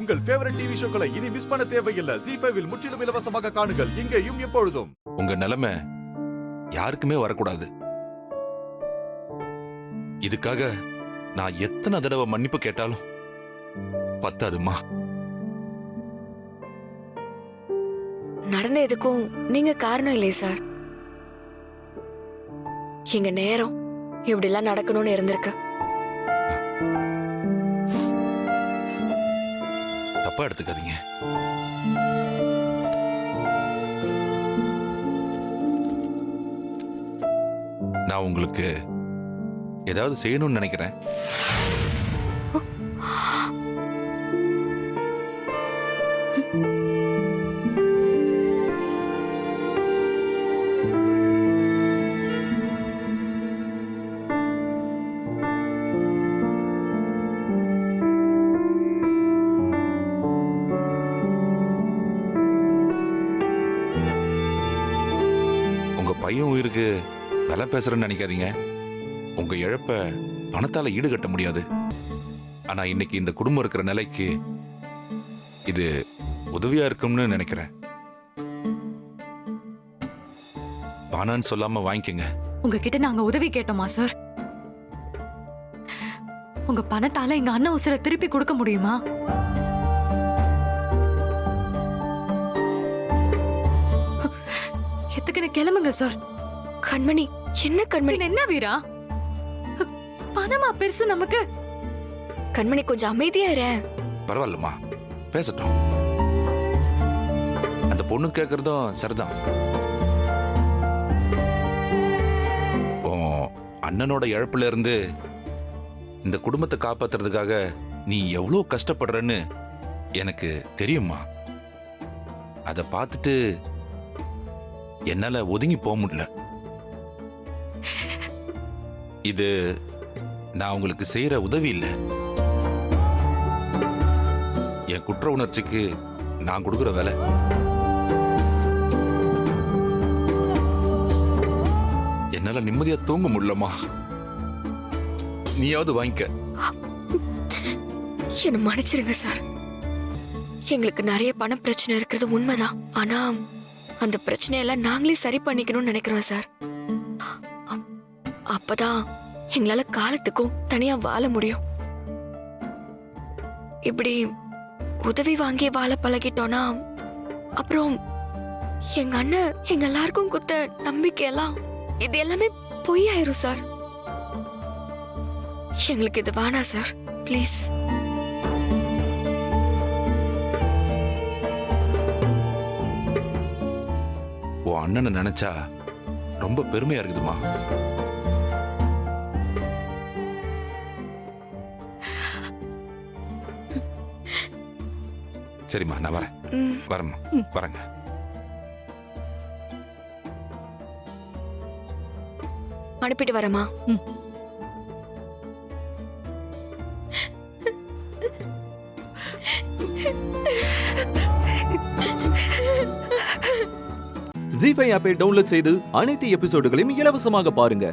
உங்கள் favourite TV ஷோக்களை இனி miss பண்ண தேவையில்லை. ZEE5 இல் முற்றிலும் இலவசமாக காணுங்கள், இங்கேயும் எப்பொழுதும். உங்க நிலைமை யாருக்குமே வரக்கூடாது. இதுக்காக நான் எத்தனை தடவை மன்னிப்பு கேட்டாலும் பத்தாதுமா. நடந்த எதுக்கும் நீங்க காரணம் இல்லையே சார். எங்க நேரம் இப்படி எல்லாம் நடக்கணும்னு இருந்திருக்கு. தப்பா எடுத்துக்காதீங்க. நான் உங்களுக்கு ஏதாவது செய்யணும்னு நினைக்கிறேன். உங்க பையன் உயிருக்கு விலை பேசுறேன்னு நினைக்காதீங்க. உங்க இழப்ப பணத்தால ஈடுகட்ட முடியாது. ஆனா இன்னைக்கு இந்த குடும்பம் இருக்கிற நிலைக்கு இது உதவியா இருக்கும்னு நினைக்கிறேன். வானான்னு சொல்லாம வாங்கிக்கங்க. உங்ககிட்ட நாங்க உதவி கேட்டோமா சார்? உங்க பணத்தால எங்க அண்ணன் உசுரை திருப்பி கொடுக்க முடியுமா? எத்துக்குன்னு கிளம்புங்க சார். கண்மணி, என்ன கண்மணி? என்ன வீரா, பணமா பெருசு நமக்கு? கண்மணி கொஞ்சம் அமைதியா இரு. பரவாயில்லம்மா, பேசட்டும். அந்த பொண்ணு கேட்கறதும் சரிதான். அண்ணனோட இழப்புல இருந்து இந்த குடும்பத்தை காப்பாத்துறதுக்காக நீ எவ்வளவு கஷ்டப்படுறன்னு எனக்கு தெரியுமா. அதை பார்த்துட்டு என்னால ஒதுங்கி போக முடியல. இது நான் உங்களுக்கு செய்யற உதவி இல்லை. என் குற்ற உணர்ச்சிக்கு நான் கொடுக்கிற வேலை. என்னால நிம்மதியா தூங்க முடியலமா. நீயாவது வாங்கிக்க. என்ன மன்னிச்சிருங்க சார். எங்களுக்கு நிறைய பண பிரச்சனை இருக்கிறது உண்மைதான். ஆனா அந்த பிரச்சனையெல்லாம் நாங்களே சரி பண்ணிக்கணும்னு நினைக்கிறோம் சார். அப்பதான் எங்களால காலத்துக்கும் தனியா வாழ முடியும். இப்படி உதவி வாங்கி வாழ பழகிட்டோம்னா அப்புறம் எங்க அண்ணன் எங்க எல்லாருக்கும் குத்த நம்பிக்கையெல்லாம் இது எல்லாமே பொய்யாயிரும் சார். எங்களுக்கு இது வேணாம் சார், ப்ளீஸ். உன் அண்ணனை நினைச்சா ரொம்ப பெருமையா இருக்குதுமா. சரிம்மா, நான் வரேன். வரேம்மா, வரேங்க. அனுப்பிட்டு வரமா? ZEE5 ஆப்பை டவுன்லோட் செய்து அனைத்து எபிசோடுகளையும் இலவசமாக பாருங்க.